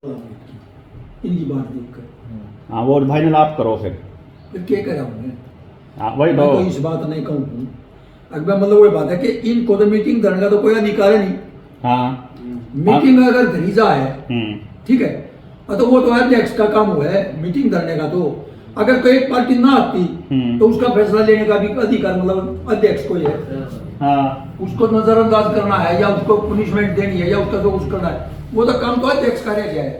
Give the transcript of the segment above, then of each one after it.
इनकी बात देखकर हाँ वो फाइनल आप करो फिर क्या करा हूँ हाँ वही मैं तो तो इस बात नहीं कहूँ अगर मतलब वो बात है कि इनको तो मीटिंग करने का तो कोई अधिकार नहीं। हाँ मीटिंग अगर घरीजा है हम्म ठीक है तो वो तो अध्यक्ष का काम हुआ है मीटिंग करने का। तो अगर कोई एक पार्टी ना आती तो उसका फैसला लेने का भी अधिकार मतलब अध्यक्ष को ही है। हाँ उसको नजरअंदाज करना है या उसको पनिशमेंट देनी है या उसका जो कुछ करना है वो तो काम तो अध्यक्ष का रह गया है।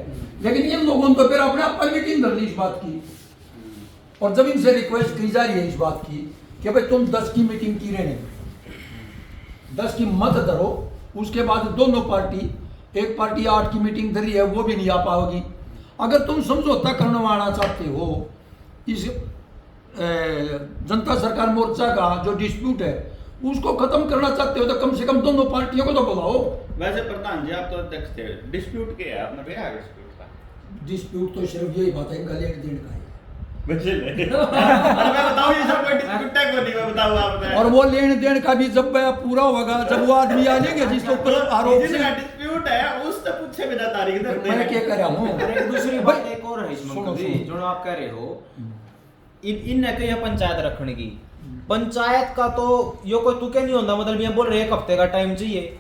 लेकिन इन लोगों ने तो फिर अपने आप पर मीटिंग कर ली इस बात की और जब इनसे रिक्वेस्ट की जा रही है इस बात की कि भाई तुम 10 की मीटिंग की रहने 10 की मत धरो। उसके बाद दोनों पार्टी एक पार्टी 8 की मीटिंग धरी है वो भी नहीं आ पाओगी। अगर तुम समझौता करवाना चाहते हो इस जनता सरकार मोर्चा का जो डिस्प्यूट है उसको खत्म करना चाहते हो तो कम से कम दोनों पार्टियों को तो बुलाओ। वैसे प्रधान जी आप तो अध्यक्ष थे, डिस्प्यूट क्या है आपने क्या डिस्प्यूट था? डिस्प्यूट तो सिर्फ यही बात है इनका लेन देन का है। वैसे नहीं अरे मैं बताऊं ये सब कोई डिस्प्यूट है कोई नहीं मैं बताऊं आपने और वो लेन देन का भी जब पूरा होगा जब वो आदमी आ जाएंगे जिसके ऊपर आरोप जिसका डिस्प्यूट है उससे पूछे बिना तारीख दे मैं क्या कर रहा हूँ। अरे दूसरी बात एक और है इसमें सुनो, जी, सुनो। जो आप कह रहे हो इन ने कही पंचायत रखने की पंचायत का तो यो कोई तुके नहीं होता। मतलब ये बोल रहे हैं 1 हफ्ते का टाइम चाहिए।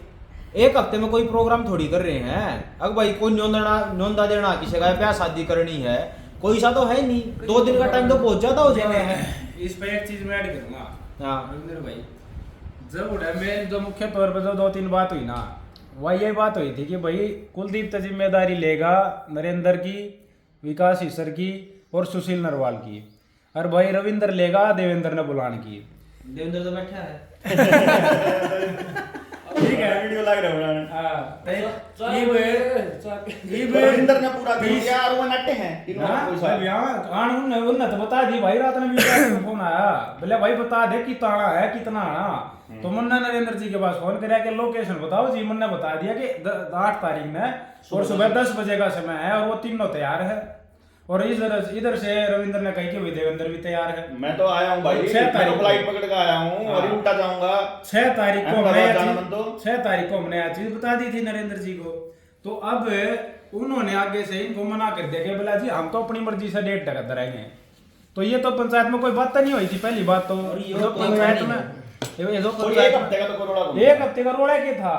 1 हफ्ते में कोई प्रोग्राम थोड़ी कर रहे हैं। अब भाई कोई न्योंदा देना किसी का ब्याह शादी करनी है कोई सा तो है नहीं। 2 दिन का टाइम तो बहुत ज्यादा हो जाना है। इस पे एक चीज मैं ऐड करूंगा। हाँ रविंद्र भाई जब उड़ा में जो मुख्य तौर पर जो 2-3 बात हुई ना वह ये बात हुई थी कि भाई कुलदीप तो जिम्मेदारी लेगा नरेंद्र की, विकास ईसर की और सुशील नरवाल की, और भाई रविंद्र लेगा देवेंद्र ने बुलाने की। देवेंद्र तो बैठा है ठीक है वीडियो लग रहा है हाँ रविंद्र ने पूरा कर दिया और वो नट्टे हैं तीनों कोई सा उन्हें तो बता दी भाई रात में फोन आया बोले भाई बता दे कितना आना है कितना आना। तो मुन्ना नरेंद्र जी के पास फोन कराया कि लोकेशन बताओ जी। मुन्ना बता दिया कि 8 तारीख में और सुबह 10 बजे का समय है और वो तीनों तैयार है। और इधर से रविंद्र ने कही कि देवेंद्र भी तैयार है। मैं तो आया हूं भाई 6 तारीख फ्लाइट पकड़ के आया हूं और उल्टा जाऊंगा 6 तारीख को अहमदाबाद जाना मन तो 6 तारीख को हमने यह चीज बता दी थी नरेंद्र जी को। तो अब उन्होंने आगे से इनको मना कर दिया कि बोला जी हम तो अपनी मर्जी से डेट तक धराएंगे। तो ये तो पंचायत में कोई बात नहीं हुई थी पहली बात तो पंचायत में एक हफ्ते का तो कोई रोड़ा नहीं। 1 हफ्ते का रोड़ा क्या था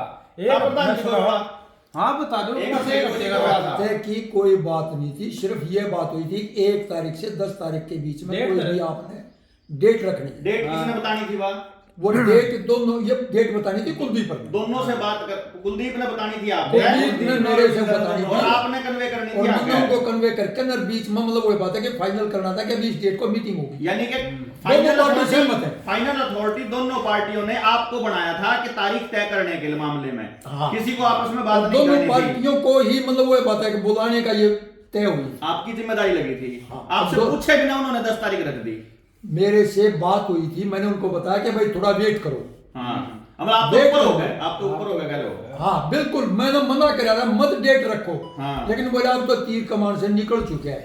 हाँ बता दो। एक हफ्ते का रोड़ा था हफ्ते की कोई बात नहीं थी। सिर्फ ये बात हुई थी 1 तारीख से 10 तारीख के बीच में कोई भी आपने डेट रखनी। डेट किसने बतानी थी बात? वो डेट दोनों ये डेट बतानी थी कुलदीप पर। दोनों से बात कर कुलदीप ने बतानी थी कुलदीप ने मेरे से बतानी और थी आपने कन्वे करनी और थी मैंने उनको कन्वे करके न बीच में मतलब वो बात है कि फाइनल करना था कि अभी इस डेट को मीटिंग होगी। यानी कि दोनों पार्टी सहमत है। फाइनल अथॉरिटी दोनों पार्टियों ने आपको बनाया था कि तारीख तय करने के मामले में हाँ। किसी को आपस में बात और नहीं दोनों करनी थी। पार्टियों को ही मतलब वो बात है कि बुलाने का ये तय हुई। आपकी जिम्मेदारी लगी थी हाँ। आपसे पूछे बिना उन्होंने 10 तारीख रख दी। मेरे से बात हुई थी मैंने उनको बताया कि भाई थोड़ा वेट करो। हाँ अब आप तो ऊपर हो गए आप तो ऊपर हो गए कह लो। हाँ बिल्कुल मैंने मना करा था मत डेट रखो। हाँ। लेकिन बोले आप तो तीर कमान से निकल चुके हैं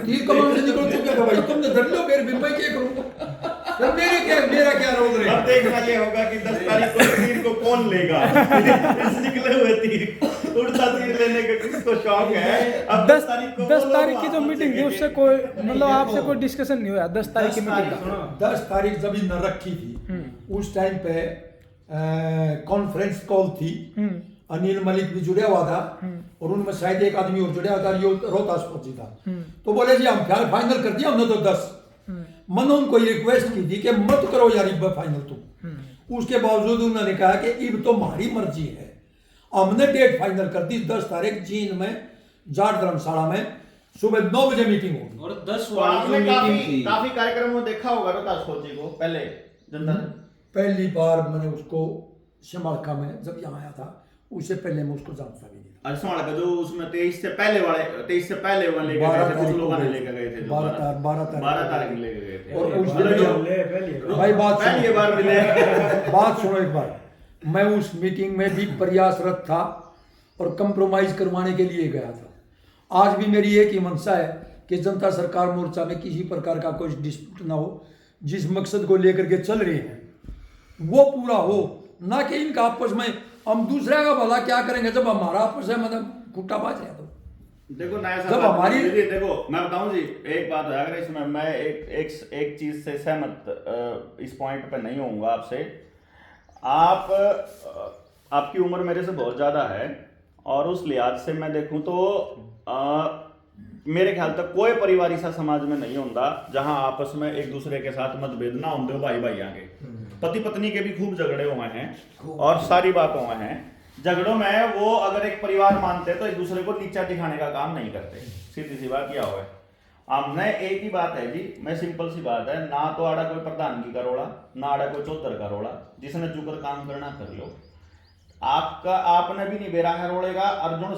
तीर कमान से निकल चुके हैं भाई तुमने धर लो फिर भी मैं क्या करूँ तो मेरा क्या रोल रहे। अब देखना ये होगा कि 10 तारीख को तीर को कौन लेगा इस निकले हुए तीर उड़ता तीर लेने का किसको शौक है। अब 10 तारीख को 10 तारीख की जो मीटिंग थी उससे कोई मतलब आपसे कोई डिस्कशन नहीं हुआ 10 तारीख की मीटिंग का। 10 तारीख जब इन रखी थी उस टाइम पे कॉन्फ्रेंस कॉल थी। अनिल मलिक भी जुड़ा हुआ था और उनमें शायद एक आदमी और जुड़ा हुआ था यो रोहतास पहुंची था। तो बोले जी हम फाइनल कर दिया हमने तो 10। मैंने उनको रिक्वेस्ट की थी कि मत करो यार इब फाइनल तुम। उसके बावजूद उन्होंने कहा कि इब तो हमारी मर्जी है। हमने डेट फाइनल कर दी 10 तारीख चीन में जाट धर्मशाला में सुबह 9 बजे मीटिंग होगी। और 10 तो वाली आपने जो मीटिंग थी काफी कार्यक्रमों में देखा होगा रोहतास फौजी को पहले जनता ने। पहली बार मैंने उसको शमालका में जब यहाँ आया था उससे पहले मैं उसको जानता भी नहीं था। अच्छा का जो उसमें 23 से पहले वो लेके गए थे कुछ लोगों ने लेके गए थे 12 तारीख लेके गए थे और उस मतलब दिन भाई बात पहली बार मिले बात सुनो एक बार। मैं उस मीटिंग में भी प्रयासरत था और कंप्रोमाइज करवाने के लिए गया था। आज भी मेरी एक ही मंशा है कि जनता सरकार मोर्चा में किसी प्रकार का कोई डिस्प्यूट ना हो। जिस मकसद को लेकर के चल रहे हैं वो पूरा हो ना कि इनका आपस में हम दूसरे का भला क्या करेंगे जब हमारा आपस में मतलब कुटाबाज है तो देखो नया जब हमारी देखो मैं बताऊं जी, एक बात है, अगर इसमें मैं एक चीज से सहमत इस पॉइंट पे नहीं होऊंगा आपसे। आपकी उम्र मेरे से बहुत ज्यादा है और उस लिहाज से मैं देखूं तो मेरे ख्याल तक कोई परिवार ऐसा समाज में नहीं होता जहां आपस में एक दूसरे के साथ मतभेद ना होंगे। भाई भाई आगे पति पत्नी के भी खूब झगड़े हुए हैं और सारी बात हुए हैं। झगड़ों में वो अगर एक परिवार मानते तो एक दूसरे को नीचा दिखाने का काम नहीं करते। सीधी सी बात क्या हुआ है, हमने एक ही बात है जी, मैं सिंपल सी बात है, ना तो आड़ा कोई प्रधानगी का रोड़ा, ना आड़ा कोई चौधर का रोड़ा, जिसने जुकर काम करना कर लो। आपने भी नहीं बेरा है रोड़ेगा, अर्जुन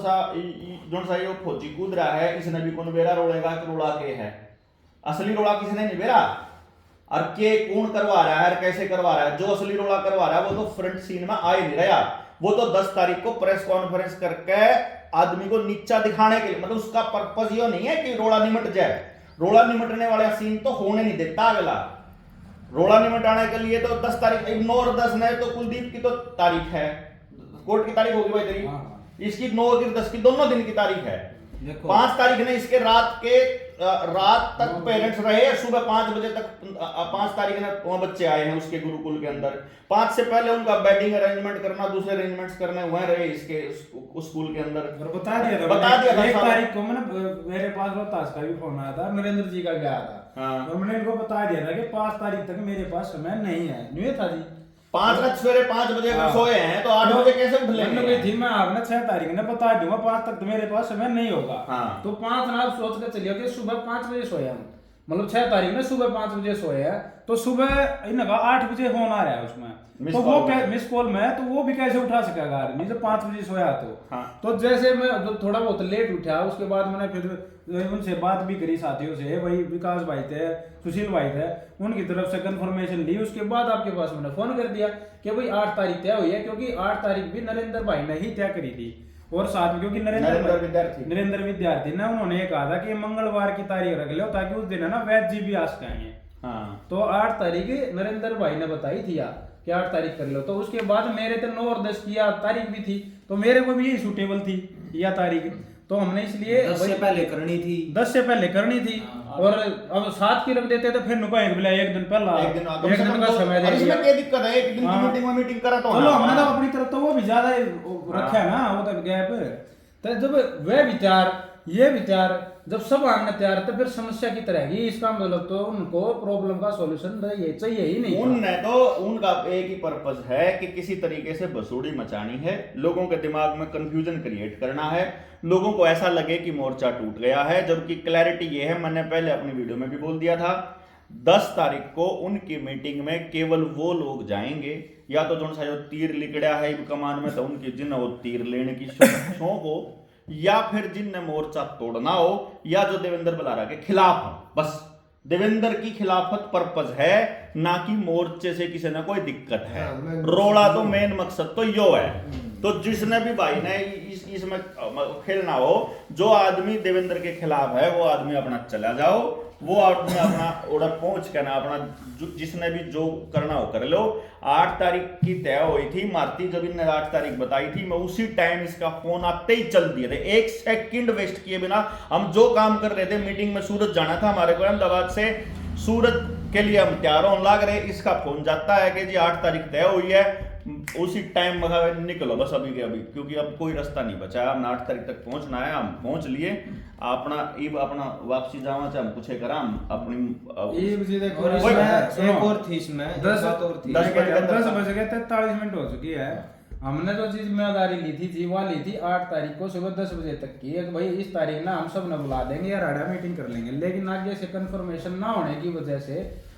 सा यो फौजी कूद रहा है, इसने भी कौन बेरा रोड़ेगा कि रोड़ा के है। असली रोड़ा किसने नहीं बेरा और के कौन करवा रहा है और कैसे करवा रहा है। जो असली रोड़ा करवा रहा है वो तो फ्रंट सीन में आ ही नहीं रहा, वो तो 10 तारीख को प्रेस कॉन्फ्रेंस करके आदमी को नीचा दिखाने के लिए, मतलब उसका पर्पस ये नहीं है कि रोड़ा निमट जाए। रोड़ा निमटने वाला सीन तो होने नहीं देता अगला। रोड़ा निमटाने के लिए तो 10 तारीख 9 और 10 ने तो कुलदीप की तो तारीख है, कोर्ट की तारीख होगी भाई तेरी, इसकी 9 और 10 की दोनों दिन की तारीख है। 5 तारीख ने इसके रात तक पेरेंट्स रहे, सुबह 5 बजे तक 5 तारीख ने वहां बच्चे आए हैं उसके गुरुकुल के अंदर। 5 से पहले उनका बेडिंग अरेंजमेंट करना, दूसरे अरेंजमेंट्स करने हुए रहे इसके स्कूल के अंदर। और बता दिया था 1 तारीख को मेरे पास रोहतास का भी फोन आया था, नरेंद्र जी का गया था। हाँ। और मैंने इनको बता दिया था कि 5 तारीख तक मेरे पास समय नहीं है। नहीं था जी 5 रात सवेरे 5 बजे अगर सोए हैं तो 8 बजे कैसे उठ लेंगे। गई थी मैं आपने 6 तारीख ने बता दूंगा 5 तक तो मेरे पास समय नहीं होगा। हाँ। तो 5 ना आप सोच के चलिए कि सुबह 5 बजे सोए हम, मतलब 6 तारीख में सुबह 5 बजे सोए हैं, तो सुबह इनका 8 बजे फोन आ रहा है उसमें, तो वो मिस कॉल में, तो वो भी कैसे उठा सकेगा आदमी जब 5 बजे सोया तो। हाँ। तो जैसे मैं जब थोड़ा बहुत लेट उठा, उसके बाद मैंने फिर उनसे बात भी करी साथियों से, वही विकास भाई थे, सुशील भाई थे, उनकी तरफ से कंफर्मेशन ली। उसके बाद आपके पास मैंने फोन कर दिया कि भाई 8 तारीख तय हुई है, क्योंकि 8 तारीख भी नरेंद्र भाई ने ही तय करी थी। और साथ में क्योंकि नरेंद्र विद्यार्थी ने उन्होंने कहा था कि मंगलवार की तारीख रख लो ताकि उस दिन है ना वैद्य जी भी आ सकेंगे। हाँ। तो 8 तारीख नरेंद्र भाई ने बताई थी यार कि 8 तारीख कर लो। तो उसके बाद मेरे तो 9 और 10 की तारीख भी थी, तो मेरे को भी यही सूटेबल थी यह तारीख। तो हमने इसलिए 10 से पहले करनी थी, 10 से पहले करनी थी। और अब 7 की रख देते तो फिर नुका बोला एक दिन पहला, एक दिन का समय दे दिया। क्या दिक्कत है, एक दिन की मीटिंग करा तो चलो हमने तो अपनी तरफ तो वो भी ज्यादा रखा है ना, वो तो गैप। तो जब वह विचार ये विचार जब सब आने तैयार तो फिर समस्या की तरह ही, इसका मतलब तो उनको प्रॉब्लम का सॉल्यूशन ये चाहिए ही नहीं। उनने तो उनका एक ही पर्पस है कि किसी तरीके से बसूड़ी मचानी है, लोगों के दिमाग में कंफ्यूजन क्रिएट करना है, लोगों को ऐसा लगे कि मोर्चा टूट गया है। जबकि क्लैरिटी ये है, मैंने पहले अपनी वीडियो में भी बोल दिया था, 10 तारीख को उनकी मीटिंग में केवल वो लोग जाएंगे या तो जो सा तीर लिकड़ा है कमान में तो उनकी जिन वो तीर लेने की शौक हो, या फिर जिनने मोर्चा तोड़ना हो, या जो देवेंद्र बलारा के खिलाफ हो। बस देवेंद्र की खिलाफत पर्पस है, ना कि मोर्चे से किसी ने कोई दिक्कत है। रोड़ा तो मेन मकसद तो यो है। तो जिसने भी भाई ने इसमें खेलना हो, जो आदमी देवेंद्र के खिलाफ है वो आदमी अपना चला जाओ, वो आदमी अपना उड़ा पहुंच के ना अपना जिसने भी जो करना हो कर लो। 8 तारीख की तय हुई थी, मारती जब इनने 8 तारीख बताई थी, मैं उसी टाइम इसका फोन आते ही चल दिए थे, 1 सेकंड वेस्ट किए बिना। हम जो काम कर रहे थे, मीटिंग में सूरत जाना था हमारे को अहमदाबाद से, सूरत के लिए हम तैयार होने लग रहे, इसका फोन जाता है कि जी 8 तारीख तय हुई है। उसी टाइम निकलो बस अभी के अभी, क्योंकि अब कोई रास्ता नहीं बचा है, हमने 8 तारीख तक पहुंचना है, हम पहुंच लिए। अपना वापसी जावा चाहे हम कुछ करा, हम अपनी एक और थी इसमें 10 बज गए 43 मिनट हो चुकी है। हमने जो चीज जिम्मेदारी ली थी वो ली थी 8 तारीख को सुबह 10 बजे तक की, भाई इस तारीख ना हम सब ने बुला देंगे या राडा मीटिंग कर लेंगे। लेकिन आगे से कंफर्मेशन ना होने की वजह से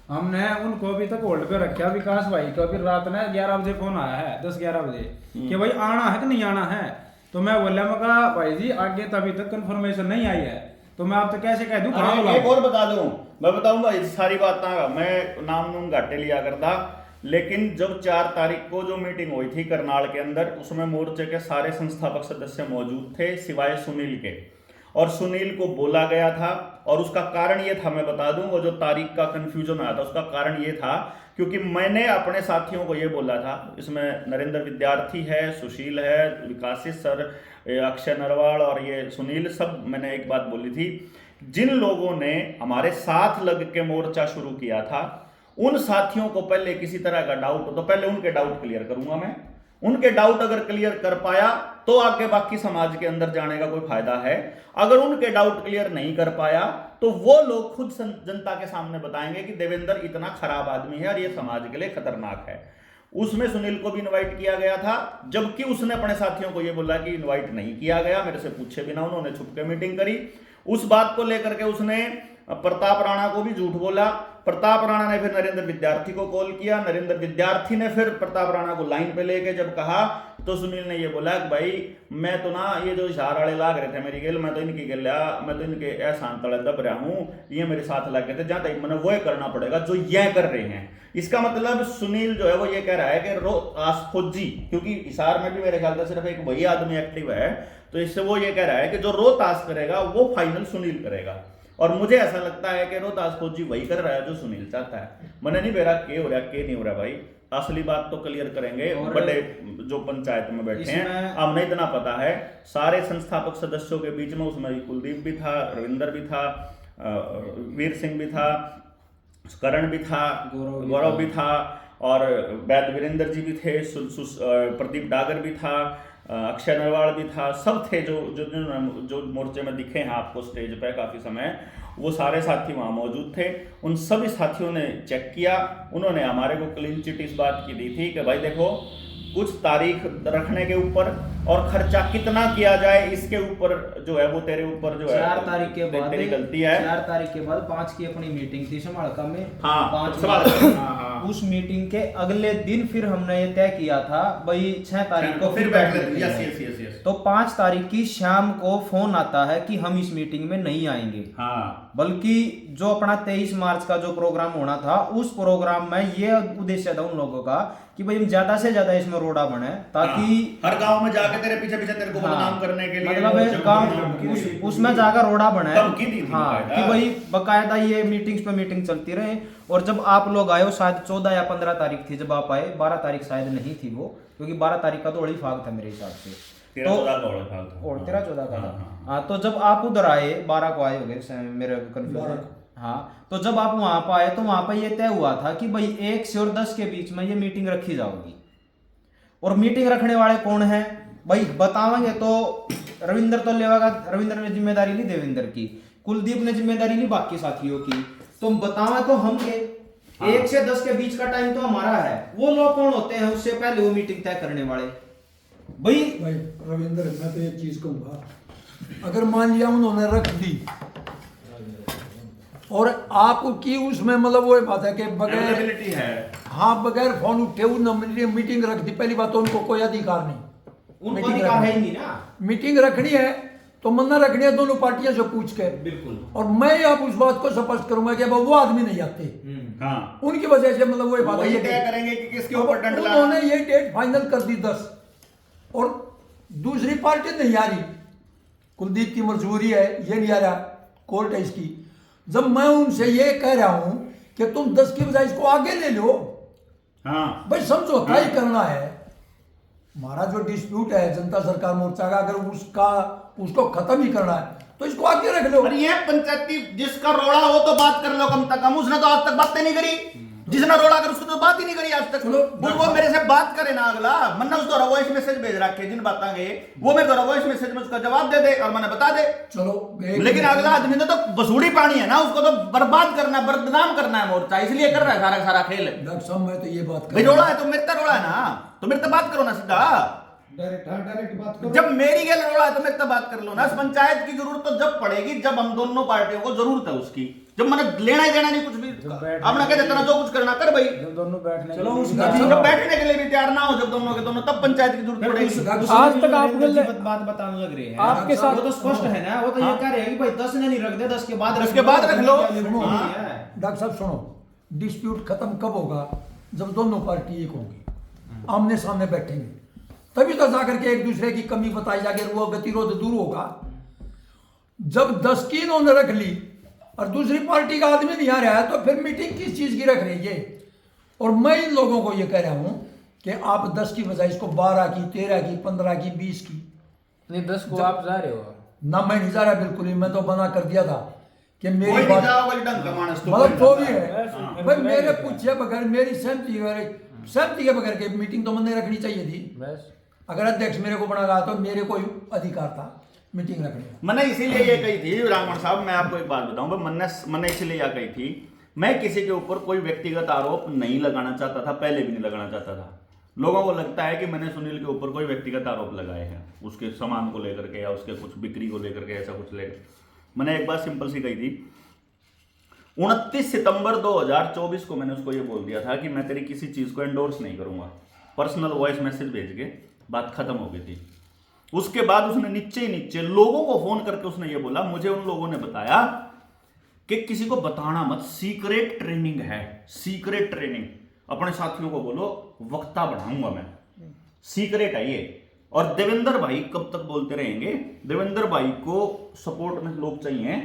हमने उनको अभी तक होल्ड पे रखा। विकास भाई को फिर रात में 11 बजे फोन आया है, 10-11 बजे कि भाई आना है कि नहीं आना है। तो मैं बोला, मैं कहा भाई जी आगे तो अभी तक कंफर्मेशन नहीं आई है, तो मैं आप तो कैसे कह दूं। एक और बता दूं, मैं बताऊंगा सारी बात ना, मैं नाम घाटे लिया करता, लेकिन जब 4 तारीख को जो मीटिंग हुई थी करनाल के अंदर, उसमें मोर्चे के सारे संस्थापक सदस्य मौजूद थे सिवाय सुनील के। और सुनील को बोला गया था, और उसका कारण ये था, मैं बता दूं, वो जो तारीख का कंफ्यूजन आया था उसका कारण ये था क्योंकि मैंने अपने साथियों को ये बोला था, इसमें नरेंद्र विद्यार्थी है, सुशील है, विकासित सर, अक्षय नरवाल और ये सुनील, सब मैंने एक बात बोली थी, जिन लोगों ने हमारे साथ लग के मोर्चा शुरू किया था उन साथियों को पहले किसी तरह का डाउट हो तो पहले उनके डाउट क्लियर करूंगा मैं। उनके डाउट अगर क्लियर कर पाया तो आगे बाकी समाज के अंदर जाने का कोई फायदा है। अगर उनके डाउट क्लियर नहीं कर पाया तो वो लोग खुद जनता के सामने बताएंगे कि देवेंद्र इतना खराब आदमी है और ये समाज के लिए खतरनाक है। उसमें सुनील को भी इनवाइट किया गया था, जबकि उसने अपने साथियों को यह बोला कि इनवाइट नहीं किया गया, मेरे से पूछे बिना उन्होंने छुप के मीटिंग करी। उस बात को लेकर के उसने प्रताप राणा को भी झूठ बोला। प्रताप राणा ने फिर नरेंद्र विद्यार्थी को कॉल किया, नरेंद्र विद्यार्थी ने फिर प्रताप राणा को लाइन पे लेके जब कहा तो सुनील ने ये बोला कि भाई मैं तो ना ये जो इशार वाले लाग रहे थे मेरी गेल, मैं तो इनकी गेल मैं तो इनके ऐसा तले दब रहा हूं, ये मेरे साथ लग गए थे, जहां तक मैंने वो करना पड़ेगा जो ये कर रहे हैं। इसका मतलब सुनील जो है वो ये कह रहा है कि रोहतास फौजी, क्योंकि इशार में भी मेरे ख्याल से सिर्फ एक वही आदमी एक्टिव है, तो इससे वो ये कह रहा है कि जो रोहतास करेगा वो फाइनल सुनील करेगा। और मुझे ऐसा लगता है कि रोहतास फौजी वही कर रहा है जो सुनील चाहता है। मैंने नहीं बेरा के हो रहा के नहीं हो रहा भाई, असली बात तो क्लियर करेंगे बड़े जो पंचायत में बैठे हैं। अब नहीं इतना पता है सारे संस्थापक सदस्यों के बीच में, उसमें कुलदीप भी था, रविंदर भी था, वीर सिंह भी था, करण भी था, गौरव भी था, और वैद वीरेंद्र जी भी थे, प्रदीप डागर भी था, अक्षय नरवाल भी था, सब थे जो मोर्चे में दिखे हैं आपको स्टेज पे काफी समय, वो सारे साथी वहां मौजूद थे। उन सभी साथियों ने चेक किया, उन्होंने हमारे को क्लीन चिट इस बात की दी थी कि भाई देखो कुछ तारीख रखने के ऊपर और खर्चा कितना किया जाए इसके ऊपर जो है वो तेरे ऊपर जो है 4 तारीख के बाद तेरी गलती है। 4 तारीख के बाद 5 की अपनी मीटिंग थी समालका में। हाँ, 5 उस मीटिंग के अगले दिन फिर हमने ये तय किया था भाई 6 तारीख को फिर बैठ लेते हैं। तो 5 तारीख की शाम को फोन आता है कि हम इस मीटिंग में नहीं आएंगे, हाँ, बल्कि जो अपना 23 मार्च का जो प्रोग्राम होना था उस प्रोग्राम में ये उद्देश्य था उन लोगों का कि भाई हम ज्यादा से ज्यादा इसमें रोड़ा बने, ताकि हर गांव में जाके तेरे पीछे पीछे तेरे को बदनाम करने के लिए मतलब गांव उसमें जाकर रोड़ा बने, हाँ, कि भाई बकायदा ये मीटिंग्स पे मीटिंग चलती रहे। और जब आप लोग आए, शायद 14 या 15 तारीख थी जब आप आए, 12 तारीख शायद नहीं थी वो, क्योंकि 12 तारीख का तो बड़ी फाग था मेरे हिसाब से, 13-14 का था। हाँ, तो जब आप उधर आए 12 को आए हो गए मेरे कंफ्यूजन। हाँ, तो जब आप वहां पर आए तो वहां पर ये तय हुआ था कि भाई 1 से और 10 के बीच में ये मीटिंग रखी जाएगी। और मीटिंग रखने वाले कौन है भाई बतावेंगे तो रविंद्र तो लेगा, रविंद्र ने जिम्मेदारी ली देवेंद्र की, कुलदीप ने जिम्मेदारी ली बाकी साथियों की, तो बतावे तो हम के 1 से 10 के बीच का टाइम तो हमारा है। वो लोग कौन होते हैं उससे पहले वो मीटिंग तय करने वाले? भाई रविंद्र, मैं तो एक चीज कहूंगा, अगर मान लिया उन्होंने रख दी और आपकी उसमें मतलब वो बात है कि बगैर है, हाँ, बगैर फोन उठे उन्होंने मीटिंग रख दी, पहली बात तो उनको कोई अधिकार नहीं, उनको अधिकार है ही नहीं ना। मीटिंग रखनी है तो मन्ना रखनी है दोनों पार्टियों से पूछ के, बिल्कुल। और मैं आप उस बात को स्पष्ट करूंगा कि अब वो आदमी नहीं आते, हाँ, उनकी वजह से मतलब वो बात है तय करेंगे कि किसके ऊपर डंड लाना। उन्होंने ये डेट फाइनल कर दी 10, और दूसरी पार्टी नहीं आ रही, कुलदीप की मजबूरी है, ये नहीं आ रहा, कोर्ट है इसकी। जब मैं उनसे ये कह रहा हूं कि तुम 10 की बजाय इसको आगे ले लो, हाँ, भाई समझौता ही करना है। हमारा जो डिस्प्यूट है जनता सरकार मोर्चा का, अगर उसको खत्म ही करना है तो इसको आगे रख लो। ये पंचायती जिसका रोड़ा हो तो बात कर लो कम से कम, उसने तो आज तक बातें नहीं करी, जिसने रोड़ा कर उसको तो बात ही नहीं करी आज तक। वो मेरे से बात करे ना, अगला मन्ना उसको वॉइस मैसेज भेज रखे जिन बातें गए वो मैं वॉइस मैसेज में उसका जवाब दे दे और मैंने बता दे, चलो। लेकिन अगला आदमी ने तो बसूड़ी पानी है ना, उसको तो बर्बाद करना, बदनाम करना है मोर्चा, इसलिए कर रहा है सारा खेल। डॉक्टर साहब, मैं तो ये बात भाई रोड़ा है तो मेरे रोड़ा है ना, तो मेरे से बात करो ना सीधा, डायरेक्ट बात करो। जब मेरी गैल रोड़ा है तो मेरे से बात कर लो ना। इस पंचायत की जरूरत तो जब पड़ेगी जब हम दोनों पार्टियों को जरूरत है उसकी, जब मैंने लेना ही देना नहीं कुछ भी, अपना कह देता ना जो कुछ करना कर भाई, जब दोनों बैठने चलो जब बैठने के लिए भी तैयार ना हो जब दोनों के दोनों, तब पंचायत की जरूरत पड़ेगी। आज तक आप बात बताने लग रहे हैं आपके साथ, वो तो स्पष्ट है ना, वो तो ये कह रहे हैं कि भाई 10 ने नहीं रख दे, 10 के बाद रख लो। डॉक्टर साहब सुनो, डिस्प्यूट खत्म कब होगा? जब दोनों पार्टी एक होंगी, आमने सामने बैठेंगे, तभी तो जाकर के एक दूसरे की कमी बताई जाएगी, वो गतिरोध दूर होगा। जब 10 की इन्होंने रख ली और दूसरी पार्टी का आदमी नहीं आ रहा है, तो फिर मीटिंग किस चीज की रख रही है? और मैं इन लोगों को ये कह रहा हूं कि आप 10 की बजाय इसको 12 की, 13 की, 15 की, 20 की। नहीं 10 को आप जा रहे हो ना, मैं नहीं जा रहा बिल्कुल ही, मैं तो मना कर दिया था कि मेरी कोई बात नहीं जाओगे ढंग का मानस तो मतलब कोई जो भी नहीं है भाई, मेरे पूछे बगैर, मेरी सहमति के बगैर के मीटिंग तो मैंने रखनी चाहिए थी। बस अगर अध्यक्ष मेरे को बना रहा तो मेरे को अधिकार था मीटिंग रखने का। मैंने इसीलिए ये कही थी रामन साहब, मैं आपको एक बात बताऊं, मैंने इसीलिए यह कही थी, मैं किसी के ऊपर कोई व्यक्तिगत आरोप नहीं लगाना चाहता था, पहले भी नहीं लगाना चाहता था। लोगों को लगता है कि मैंने सुनील के ऊपर कोई व्यक्तिगत आरोप लगाए हैं, उसके सामान को लेकर के या उसके कुछ बिक्री को लेकर के, ऐसा कुछ लेकर। मैंने एक बात सिंपल सी कही थी, 29 सितंबर 2024 को मैंने उसको ये बोल दिया था कि मैं तेरी किसी चीज को एंडोर्स नहीं करूंगा। पर्सनल वॉइस मैसेज भेज के बात खत्म हो गई थी। उसके बाद उसने नीचे ही नीचे लोगों को फोन करके उसने ये बोला, मुझे उन लोगों ने बताया कि किसी को बताना मत, सीक्रेट ट्रेनिंग है, सीक्रेट ट्रेनिंग, अपने साथियों को बोलो, वक्ता बढ़ाऊंगा मैं, सीक्रेट है ये। और देवेंद्र भाई कब तक बोलते रहेंगे? देवेंद्र भाई को सपोर्ट में लोग चाहिए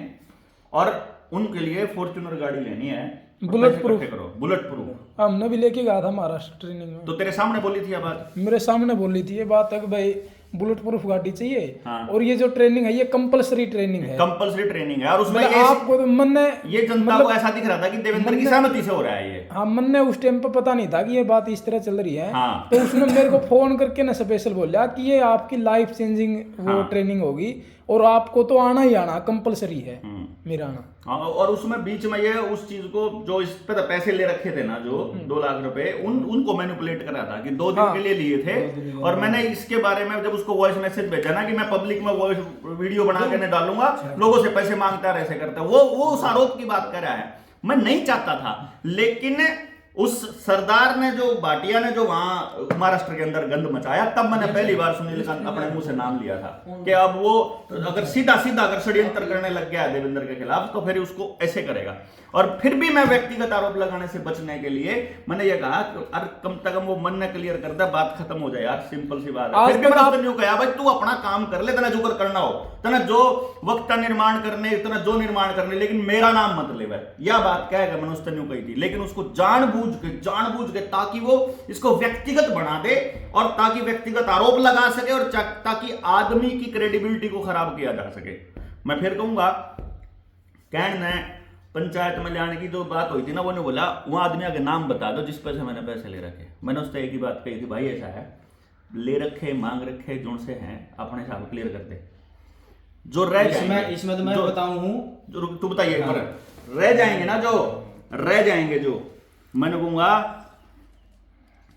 और उनके लिए फॉर्च्यूनर गाड़ी लेनी है, बुलेट प्रूफ करो, बुलेट प्रूफ। हमने भी लेके गया था महाराष्ट्र ट्रेनिंग में, तो तेरे सामने बोली थी ये बात, मेरे सामने बोली थी ये बात है कि भाई बुलेट प्रूफ गाड़ी चाहिए। हाँ। और ये जो ट्रेनिंग है ये कंपलसरी ट्रेनिंग है, कंपलसरी ट्रेनिंग है। और उसमें मतलब ये आपको तो मन ने ये जनता मतलब को ऐसा दिख रहा था कि देवेंद्र की सहमति से हो रहा है ये। हाँ, मन ने उस टाइम पे पता नहीं था कि ये बात इस तरह चल रही है। हाँ। तो उसने मेरे को फोन करके ना स्पेशल बोला कि ये आपकी लाइफ चेंजिंग वो ट्रेनिंग होगी और आपको तो आना ही आना कंपलसरी है मेरा आना। हाँ, और उसमें बीच में ये उस चीज को जो इस पे पैसे ले रखे थे ना, जो 2 लाख रुपए, उनको मैनिपुलेट करा था कि 2 दिन के लिए लिए थे। और मैंने इसके बारे में जब उसको वॉइस मैसेज भेजा ना कि मैं पब्लिक में वॉइस वीडियो बना के नहीं डालूंगा, लोगों से पैसे मांगता है, ऐसे करता है, वो उस आरोप की बात कर रहा है। मैं नहीं चाहता था, लेकिन उस सरदार ने जो भाटिया ने जो वहां महाराष्ट्र के अंदर गंद मचाया, तब मैंने पहली बार सुनील का अपने मुंह से नाम लिया था कि अब वो अगर सीधा अगर षड्यंत्र करने लग गया देवेंद्र के खिलाफ तो फिर उसको ऐसे करेगा। और फिर भी मैं व्यक्तिगत आरोप लगाने से बचने के लिए मैंने ये कहा कि अरे कम से कम वो मन ने क्लियर कर दे, बात खत्म हो जाए यार, सिंपल सी बात है। फिर भी मैंने उसने कहा भाई तू अपना काम कर ले, तना जो करना हो, तना जो वक्ता निर्माण करने, तना जो निर्माण करने, लेकिन मेरा नाम मत ले। यह बात कहेगा, मैंने उसने कही थी। लेकिन उसको जानबूझ के ताकि वो इसको व्यक्तिगत बना दे और ताकि व्यक्तिगत आरोप लगा सके और ताकि आदमी की क्रेडिबिलिटी को खराब किया जा सके। मैं फिर कहूंगा, कैन ने पंचायत में लाने की जो बात हुई थी ना, वो ने बोला वो आदमी आगे नाम बता दो जिस पर से मैंने पैसे ले रखे। मैंने उससे एक ही बात कही थी, भाई ऐसा है, ले रखे मांग रखे जो से हैं अपने हिसाब क्लियर कर दे, जो रह जाएंगे इसमें तो मैं बताऊं हूं, जो तू बताइए एक बार, रह जाएंगे ना, जो रह जाएंगे, जो मैंने कहूंगा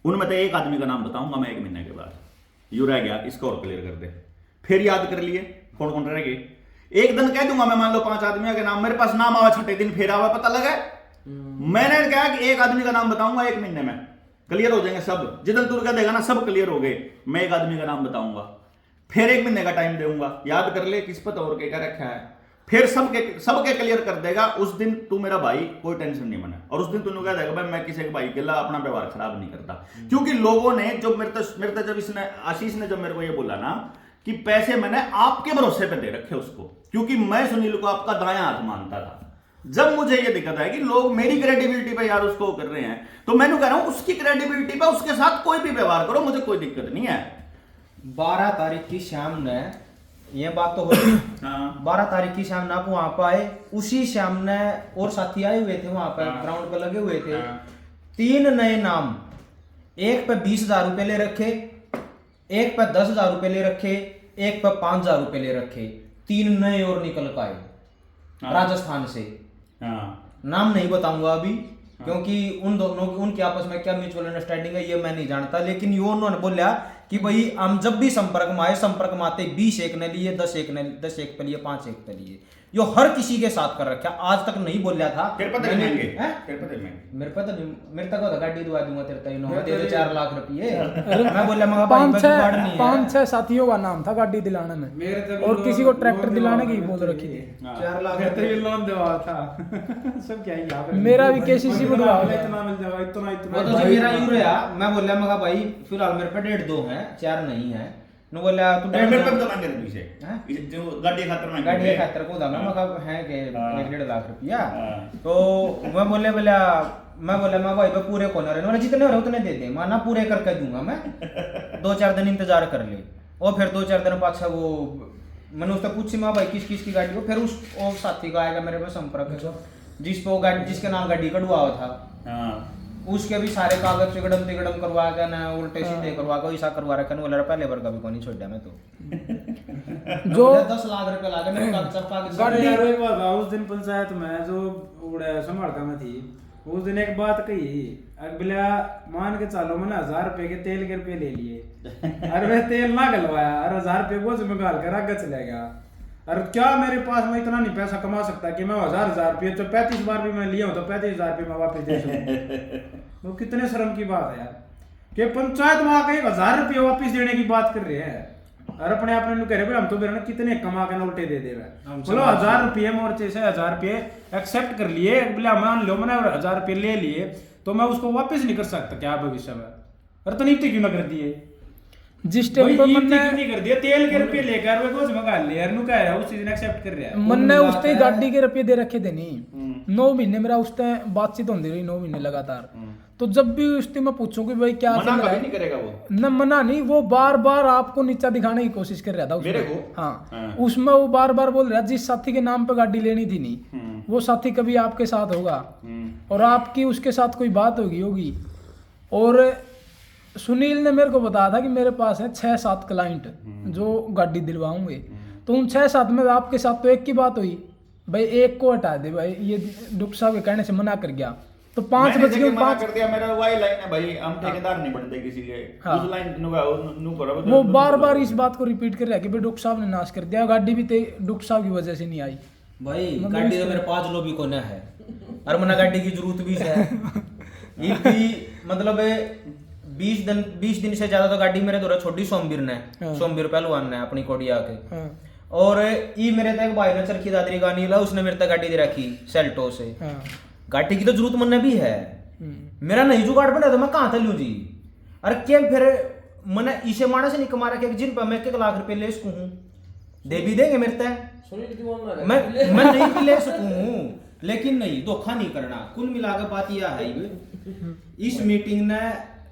उनमें तो एक आदमी का नाम बताऊंगा मैं 1 महीने के बाद, यू रह गया, इसको और क्लियर कर दे। फिर याद कर लिए कौन कौन रह गए, एक दिन कह दूंगा मैं, मान लो 5 आदमियों के नाम मेरे पास नाम आवा, छठे दिन फिर आवा, पता लगा। मैंने कहा कि एक आदमी का नाम बताऊंगा 1 महीने में, क्लियर हो जाएंगे सब। जिधर तू कह देगा ना सब क्लियर हो गए, मैं एक आदमी का नाम बताऊंगा, फिर 1 महीने का टाइम दूंगा, याद कर ले किस पता और क्या रखा है, फिर सबके क्लियर कर देगा। उस दिन तू मेरा भाई, कोई टेंशन नहीं मना। और उस दिन तू कह देगा भाई मैं किसी के भाई के ला अपना व्यवहार खराब नहीं करता। क्योंकि लोगों ने जो मेरे जब इसने आशीष ने जब मेरे को ये बोला ना कि पैसे मैंने आपके भरोसे पे दे रखे उसको, क्योंकि मैं सुनील को आपका दायां हाथ मानता था। जब मुझे ये दिक्कत है कि लोग मेरी क्रेडिबिलिटी पे यार उसको कर रहे हैं, तो मैंने कह रहा हूं उसकी क्रेडिबिलिटी पे उसके साथ कोई भी व्यवहार करो, मुझे कोई दिक्कत नहीं है। 12 तारीख की शाम ने ये बात तो होती। 12 तारीख की शाम ना आप वहां पे आए, उसी शाम ने और साथी आए हुए थे वहां पर, ग्राउंड पे लगे हुए थे। 3 नए नाम, एक पे 20,000 रुपए ले रखे, एक पे 10,000 रुपए ले रखे, एक पे 5,000 रुपए ले रखे। 3 नए और निकल के आए राजस्थान से। नाम नहीं बताऊंगा अभी, क्योंकि उन दोनों की उनके आपस में क्या म्यूचुअल अंडरस्टैंडिंग है ये मैं नहीं जानता। लेकिन ये उन्होंने बोला कि भाई हम जब भी संपर्क में आए, संपर्क में आते 20 एक ने लिए, 10 एक पे लिए, 5 एक पे लिए, यो हर किसी के साथ कर रखा। आज तक नहीं बोलिया था मेरे पता नहीं, मेरे पता नहीं, मेरे तक तो गाड़ी दुआ दूंगा तेरे तक, दे दे 4 लाख रुपए। मैं बोला मगर 5-6 साथियों का नाम था गाड़ी दिलाने में, और किसी को ट्रैक्टर दिलाने की बोल रखी थी। 4 लाख लोन देवा था सब क्या ही यहाँ मेरा भी केसीसी बढ़वा इतना मिल जाएगा, इतना वो तो जी मेरा यूं रहा। मैं बोला मगा भाई फिलहाल मेरे पे 1.5-2 है, 4 नहीं है, नु बोला तू मेरे पे तो मांगे पीछे हैं? इसे जो गाड़ी खातर मांगे गाड़ी खातर को दाना मका है के हाँ। 1.5 लाख रुपया हाँ। तो मैं बोला मैं भाई पे पूरे कौन रहे मैंने जितने हो रहे उतने दे दे मैं ना पूरे करके दूंगा मैं 2-4 दिन इंतजार कर ले और फिर 2-4 दिन पाछा वो मैंने उससे पूछी मैं भाई किस किस की गाड़ी हो फिर उस वो साथी का आएगा मेरे पे संपर्क जिस पे वो गाड़ी जिसके नाम गाड़ी कढ़वा हुआ था हाँ उसके भी सारे कागज तिगड़म करवा के ना उल्टे सीधे करवा के ऐसा करवा रखा बोला पहले बार कभी को नहीं छोड़ा मैं तो जो 10 लाख रुपए लागे मेरे कागज गाड़ी यार एक बात था, उस दिन पंचायत में जो उड़े संभालता में थी उस दिन एक बात कही अगला मान के चलो मैंने 1000 रुपए के तेल के रुपए ले लिए अरे वे तेल ना गलवाया अरे 1000 रुपए बोझ में गाल कर आगे चले गया अरे क्या मेरे पास में इतना नहीं पैसा कमा सकता कि मैं 1000 रुपये तो 35 बार भी मैं लिया हूं तो 35,000 रुपये मैं वापस दे सकूं वो कितने शर्म की बात है यार कि पंचायत में आके 1000 रुपये वापस देने की बात कर रहे हैं और अपने आप ने कह रहे हम तो मेरे कितने कमा के उल्टे दे दे रहे बोलो 1000 रुपये मोर्चे से 1000 रुपये एक्सेप्ट कर लिए बोला मान लो मैंने 1000 रुपये ले लिए तो मैं उसको वापस नहीं कर सकता क्या भविष्य में अरे तो नीति क्यों ना कर दिए जिस टाइम पर मैंने नहीं कर दिया तेल के रुपये लेकर वे कुछ मंगा ले यार नु कह रहा है उस चीज एक्सेप्ट कर रहा है मैंने उसते गाड़ी के रुपये दे रखे थे नहीं 9 महीने मेरा उसते बातचीत होती रही 9 महीने लगातार तो जब भी उससे मैं पूछूं कि भाई क्या मना चल रहा कभी है नहीं करेगा वो न मना नहीं वो बार बार आपको नीचा दिखाने की कोशिश कर रहा था मेरे उसमें को? हाँ हाँ। उसमें वो बार बार बोल रहा जिस साथी के नाम पे गाड़ी लेनी थी नहीं वो साथी कभी आपके साथ होगा और आपकी उसके साथ कोई बात होगी और सुनील ने मेरे को बताया था कि मेरे पास है 6-7 क्लाइंट जो गाड़ी दिलवाऊंगे तो उन 6-7 में आपके साथ तो एक की बात हुई भाई एक को हटा दे भाई ये डॉक्टर साहब के कहने से मना कर गया तो 5 मैंने बज जगह गए मना 5 कर दिया मेरा वही लाइन है भाई हम ठेकेदार नहीं बनते किसी के हाँ। उस लाइन नु करो वो बार बार इस बात को रिपीट कर रहा है कि भाई डॉक्टर साहब ने नाश कर दिया गाड़ी भी डॉक्टर साहब की वजह से नहीं आई भाई गाड़ी तो मेरे 5 लोग भी कोने है और मना गाड़ी की जरूरत भी है ये भी मतलब 20 दिन से ज्यादा तो गाड़ी मेरे द्वारा छोड़ी सोमवीर ने सोमवीर पहलवान ने अपनी कोड़ी आके हाँ, और ये मेरे तक भाई ने चरखी दादरी का नीला उसने मेरे तक गाड़ी दे रखी सेल्टो से हाँ, गाड़ी की तो जरूरत मन भी है मेरा नहीं जुगाड़ बना तो मैं कहाँ था लूँ जी अरे क्या फिर मैंने इसे माना से नहीं कमा रखे जिन पर मैं 1 लाख रुपए ले सकूं हूँ दे भी देंगे मेरे तक मैं नहीं भी ले सकूं हूँ लेकिन नहीं धोखा नहीं करना कुल मिलाकर बात यह है इस मीटिंग ने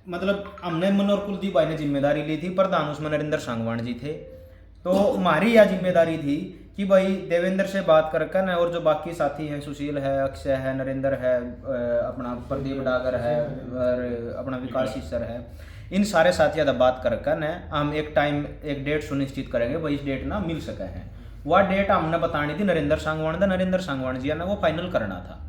मतलब हमने मन और कुलदीप भाई ने जिम्मेदारी ली थी प्रधान उसमें नरेंद्र सांगवान जी थे तो हमारी यह जिम्मेदारी थी कि भाई देवेंद्र से बात करके ना और जो बाकी साथी हैं सुशील है अक्षय है नरेंद्र है अपना प्रदीप डागर है और अपना विकास सर है इन सारे साथियों से बात करके ना हम एक डेट सुनिश्चित करेंगे भाई इस डेट ना मिल सके हैं वह डेट हमने बतानी थी नरेंद्र सांगवान जी ने वो फाइनल करना था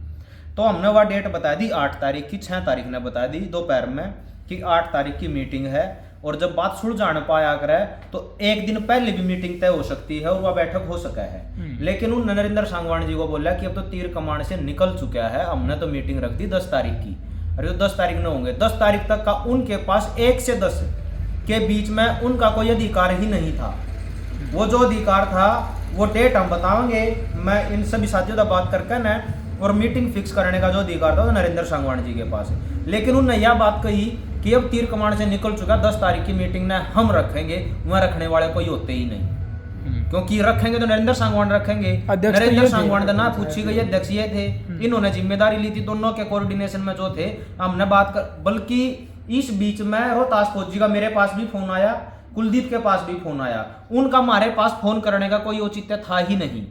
तो हमने वह डेट बता दी 8 तारीख की 6 तारीख ने बता दी दोपहर में कि 8 तारीख की मीटिंग है और जब बात सुलझाने पाया करे तो एक दिन पहले भी मीटिंग तय हो सकती है और वह बैठक हो सका है लेकिन उन नरेंद्र सांगवान जी को बोला कि अब तो तीर कमान से निकल चुका है हमने तो मीटिंग रख दी 10 तारीख की अरे तो 10 तारीख न होंगे 10 तारीख तक का उनके पास 1 से 10 के बीच में उनका कोई अधिकार ही नहीं था वो जो अधिकार था वो डेट हम बताएंगे मैं इन सभी साथियों से बात करके ना और मीटिंग फिक्स करने का जो अधिकार था वो नरेंद्र सांगवान जी के पास है लेकिन उन्होंने यह बात कही कि अब तीर कमान से निकल चुका 10 तारीख की मीटिंग ना हम रखेंगे वहाँ रखने वाले कोई होते ही नहीं क्योंकि रखेंगे तो नरेंद्र सांगवान रखेंगे नरेंद्र सांगवान का ना पूछी गई अध्यक्ष ये थे इन्होंने जिम्मेदारी ली थी दोनों के कोऑर्डिनेशन में जो थे हमने बात कर बल्कि इस बीच में रोहतास फौजी का मेरे पास भी फोन आया कुलदीप के पास भी फोन आया उनका हमारे पास फोन करने का कोई औचित्य था ही नहीं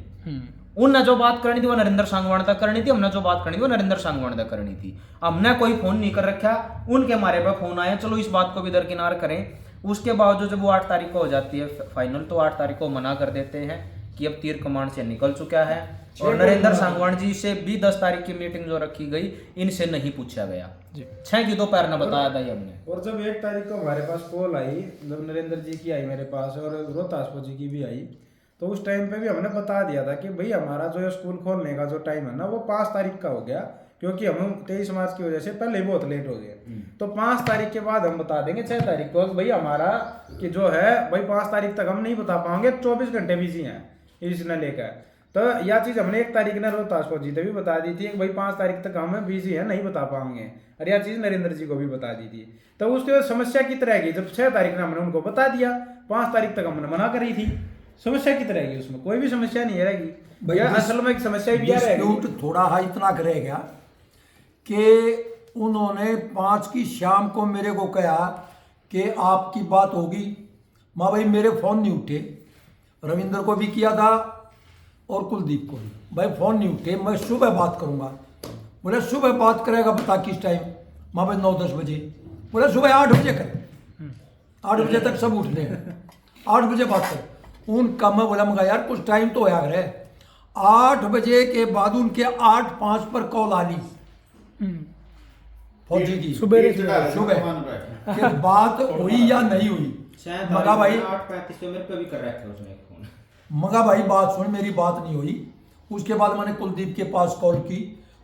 उनने जो बात करनी थी वो नरेंद्र सांगवान तक करनी थी हमने जो बात करनी थी वो नरेंद्र सांगवान तक करनी थी हमने कोई फोन नहीं कर रखा उनके हमारे पे फोन आया चलो इस बात को भी दरकिनार करें उसके बावजूद जब वो 8 तारीख को हो जाती है फाइनल तो 8 तारीख को मना कर देते हैं कि अब तीर कमान से निकल चुका है और नरेंद्र सांगवान जी से भी 10 तारीख की मीटिंग जो रखी गई इनसे नहीं पूछा गया 6 की दोपहर ने बताया था हमने और जब 1 तारीख को हमारे पास कॉल आई जब नरेंद्र जी की आई मेरे पास और रोहतास फौजी की भी आई तो उस टाइम पे भी हमने बता दिया था कि भाई हमारा जो स्कूल खोलने का जो टाइम है ना वो 5 तारीख का हो गया क्योंकि हम 23 मार्च की वजह से पहले ही बहुत लेट हो गए तो 5 तारीख के बाद हम बता देंगे 6 तारीख को भाई हमारा कि जो है भाई 5 तारीख तक हम नहीं बता पाएंगे 24 घंटे बिजी हैं इसने लेकर तो यह चीज़ हमने 1 तारीख ने रोहतास फौजी से भी बता दी थी कि भाई 5 तारीख तक हम बिजी है नहीं बता पाएंगे और यह चीज़ नरेंद्र जी को भी बता दी थी तो उसके बाद समस्या की तरह की जब 6 तारीख ने हमने उनको बता दिया 5 तारीख तक हमने मना करी थी। समस्या कितनी रहेगी उसमें? कोई भी समस्या नहीं रहेगी भाई, भैया। असल में एक समस्या भी रहेगी। डिस्प्यूट थोड़ा हा इतना रह गया कि उन्होंने 5 की शाम को मेरे को कहा कि आपकी बात होगी। माँ भाई मेरे फ़ोन नहीं उठे, रविंद्र को भी किया था और कुलदीप को भी, भाई फ़ोन नहीं उठे। मैं सुबह बात करूँगा। बोले सुबह बात करेगा, बता किस टाइम? माँ भाई 9-10 बजे। बोले सुबह 8 बजे कर, 8 बजे तक सब उठ लें, 8 बजे बात कर। उनका मैं बोला मगा यार कुछ टाइम तो होया करे। 8 बजे के बाद उनके 8:05 पर कॉल आ ली फौजी की, सुबह कि बात हुई या नहीं हुई। मगा भाई 8:35 पे मेरे पे भी कर रखा है उसने फोन। मगा भाई बात सुन, मेरी बात नहीं हुई। उसके बाद मैंने कुलदीप के पास कॉल की,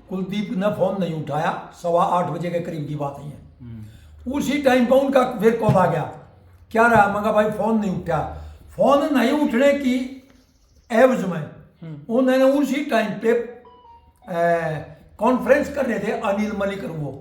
कुलदीप ने फोन नहीं उठाया। 8:15 बजे के करीब की बात है। उसी टाइम पर उनका फिर कॉल आ गया, क्या रहा? मगा भाई फोन नहीं उठा। फोन नहीं उठने की एवज में उन्होंने उसी टाइम पे कॉन्फ्रेंस कर रहे थे अनिल मलिक और वो,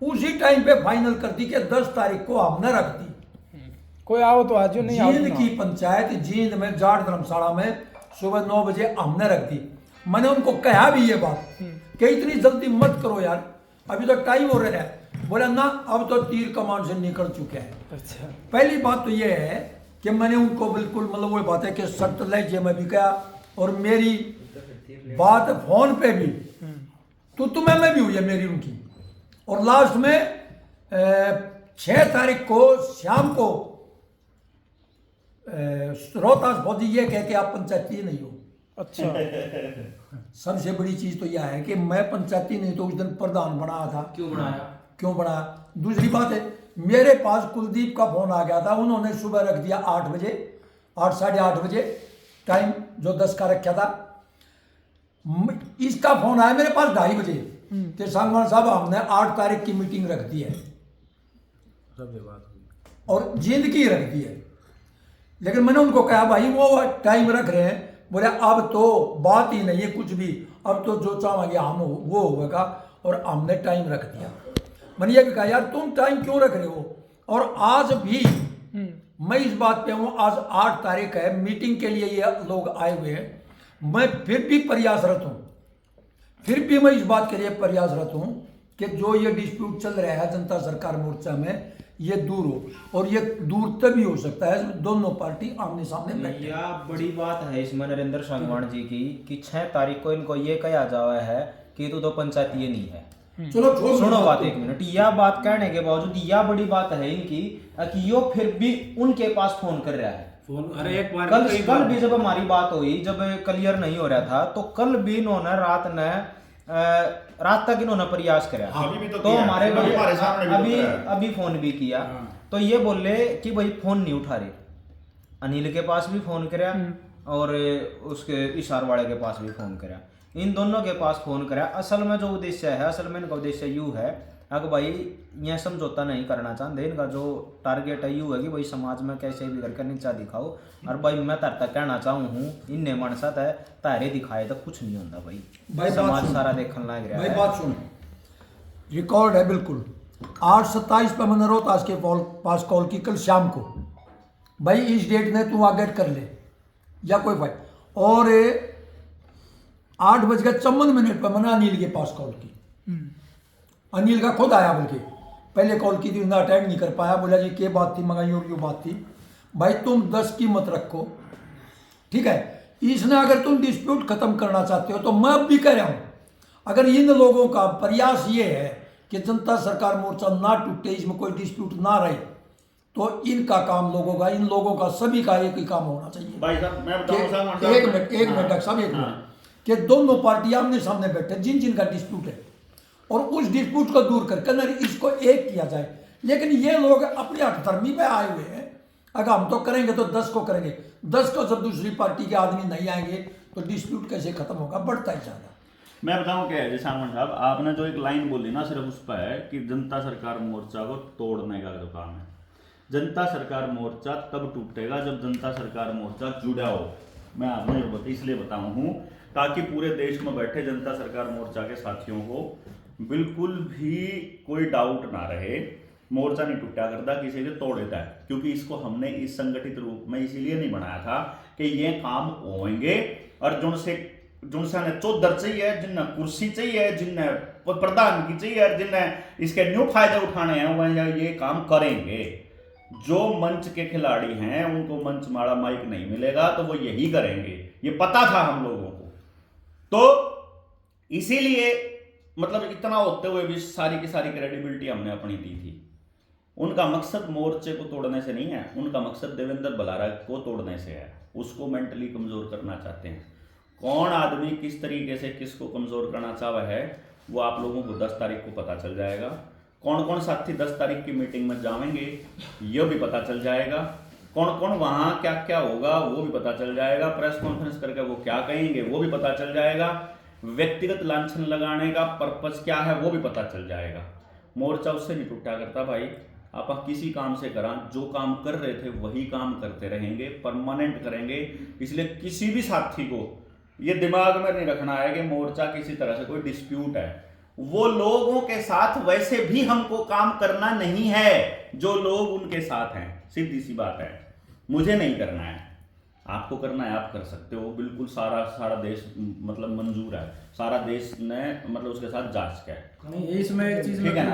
उसी टाइम पे फाइनल कर दी कि 10 तारीख को हमने रख दी। कोई आओ तो आज, नहीं आओ तो जींद ना। की पंचायत जींद में जाट धर्मशाला में सुबह 9 बजे हमने रख दी। मैंने उनको कहा भी ये बात कि इतनी जल्दी मत करो यार, अभी तो टाइम हो रहा है। बोला ना अब तो तीर कमान से निकल चुके हैं। अच्छा, पहली बात तो ये है कि मैंने उनको बिल्कुल मतलब वो बात है कि सख्त लहजे में भी कहा और मेरी बात फोन पे भी तो तुम्हें में भी हुई है मेरी उनकी। और लास्ट में 6 तारीख को शाम को रोहतास फौजी ये कह के आप पंचायती नहीं हो। अच्छा। सबसे बड़ी चीज तो यह है कि मैं पंचायती नहीं तो उस दिन प्रधान बना था। क्यों बनाया? क्यों बना? दूसरी बात है मेरे पास कुलदीप का फोन आ गया था, उन्होंने सुबह रख दिया 8 बजे, 8 साढ़े 8 बजे टाइम जो 10 का रखा था। इसका फोन आया मेरे पास 2:30 बजे कि सांगवान साहब हमने 8 तारीख की मीटिंग रख दी है और जिंदगी रख दी है। लेकिन मैंने उनको कहा भाई वो टाइम रख रहे हैं। बोले अब तो बात ही नहीं है कुछ भी, अब तो जो चाहेंगे हम वो होगा। और हमने टाइम रख दिया। मैंने ये भी कहा यार तुम टाइम क्यों रख रहे हो? और आज भी मैं इस बात पे हूँ, आज 8 तारीख है, मीटिंग के लिए ये लोग आए हुए हैं। मैं फिर भी प्रयासरत हूँ, फिर भी मैं इस बात के लिए प्रयासरत हूँ कि जो ये डिस्प्यूट चल रहा है जनता सरकार मोर्चा में ये दूर हो। और ये दूर तभी हो सकता है दोनों पार्टी आमने सामने बैठे। या बड़ी बात है इसमें नरेंद्र सांगवान जी की कि 6 तारीख को इनको ये कहा जावा है कि तू तो पंचायती नहीं है। चलो छोड़ सुनो बात 1 मिनट। यह बात कहने के बावजूद यह बड़ी बात है इनकी कि यो फिर भी उनके पास फोन कर रहा है। अरे एक बार कल भी जब हमारी बात हुई, जब क्लियर नहीं हो रहा था, तो कल भी इन्होंने रात तक इन्होंने प्रयास करा। अभी भी तो तो किया। हमारे हमारे सामने भी तो करा। अभी फोन भी किया। तो ये बोले कि भाई फोन नहीं उठा रहे। अनिल के पास भी फोन करा और उसके इशार वाले के पास भी फोन करा। इन दोनों के पास फोन करा। असल में जो उद्देश्य है, असल में इनका उद्देश्य यूँ है अगर भाई यह समझौता नहीं करना चाहते। इनका जो टारगेट है यूँ है कि भाई समाज में कैसे भी करके नीचा दिखाओ। और भाई मैं तार तक कहना चाहूँ हूँ इन्हें मनसा है तारे दिखाए तो कुछ नहीं होता भाई समाज सारा देखने लग रहा भाई है। बात सुन, रिकॉर्ड है बिल्कुल। 8:27 पर मैंने रोहतास के पास कॉल की कल शाम को, भाई इस डेट में तू आगे कर ले या कोई भाई। और 8:54 पर मैंने अनिल के पास कॉल की। अनिल का खुद आया, बल्कि पहले कॉल की थी उन्हें अटेंड नहीं कर पाया। बोला जी क्या बात थी? मंगाई और बात थी भाई तुम 10 की मत रखो, ठीक है। इसने अगर तुम डिस्प्यूट खत्म करना चाहते हो तो मैं अब भी कह रहा हूं, अगर इन लोगों का प्रयास ये है कि जनता सरकार मोर्चा ना टूटे, इसमें कोई डिस्प्यूट ना रहे, तो इनका काम लोगों का, इन लोगों का सभी का एक ही काम होना चाहिए। भाई साहब मैं बताऊं साहब, कि एक मिनट डॉक्टर साहब, एक मिनट, कि दोनों पार्टी आमने सामने बैठे जिन जिन का डिस्प्यूट है और उस डिस्प्यूट को दूर करके इसको एक किया जाए। लेकिन ये लोग अपनी हठधर्मी पे आए हुए हैं, अगर हम तो करेंगे तो 10 को करेंगे, 10 को जब दूसरी पार्टी के आदमी नहीं आएंगे तो डिस्प्यूट कैसे खत्म होगा? बढ़ता ही जाएगा। मैं बताऊं क्या है जी सांगवान साहब, आपने जो एक लाइन बोली ना सिर्फ उस पर है कि जनता सरकार मोर्चा को तोड़ने का जो काम है। जनता सरकार मोर्चा तब टूटेगा जब जनता सरकार मोर्चा जुड़ा हो। मैं आपने इसलिए बताऊं हूं ताकि पूरे देश में बैठे जनता सरकार मोर्चा के साथियों को बिल्कुल भी कोई डाउट ना रहे मोर्चा नहीं टूटा करता, किसी से तोड़ देता है। क्योंकि इसको हमने इस संगठित रूप में इसीलिए नहीं बनाया था कि ये काम होंगे, और जिनसे ने चौधर चाहिए, जिन्हें कुर्सी चाहिए, जिन्हें प्रधान की चाहिए, और जिन्हें इसके न्यू फायदे उठाने हैं, वह ये काम करेंगे। जो मंच के खिलाड़ी हैं उनको मंच माड़ा माइक नहीं मिलेगा, तो वो यही करेंगे, ये पता था हम लोगों को। तो इसीलिए मतलब इतना होते हुए भी सारी की सारी क्रेडिबिलिटी हमने अपनी दी थी। उनका मकसद मोर्चे को तोड़ने से नहीं है, उनका मकसद देवेंद्र बलारा को तोड़ने से है, उसको मेंटली कमजोर करना चाहते हैं। कौन आदमी किस तरीके से किसको कमजोर करना चाह रहा है वो आप लोगों को 10 तारीख को पता चल जाएगा। कौन कौन साथी 10 तारीख की मीटिंग में जाएंगे ये भी पता चल जाएगा। कौन कौन वहां क्या क्या होगा वो भी पता चल जाएगा। प्रेस कॉन्फ्रेंस करके वो क्या कहेंगे वो भी पता चल जाएगा। व्यक्तिगत लांछन लगाने का पर्पज क्या है वो भी पता चल जाएगा। मोर्चा उससे नहीं टूटा करता भाई, आप किसी काम से करा, जो काम कर रहे थे वही काम करते रहेंगे, परमानेंट करेंगे। इसलिए किसी भी साथी को ये दिमाग में नहीं रखना है कि मोर्चा किसी तरह से कोई डिस्प्यूट है। वो लोगों के साथ वैसे भी हमको काम करना नहीं है जो लोग उनके साथ हैं, सीधी सी बात है। मुझे नहीं करना है, आपको करना है, आप कर सकते हो बिल्कुल। सारा देश मतलब मंजूर है, सारा देश ने मतलब उसके साथ जांच किया है, नहीं इसमें एक चीज ठीक है ना।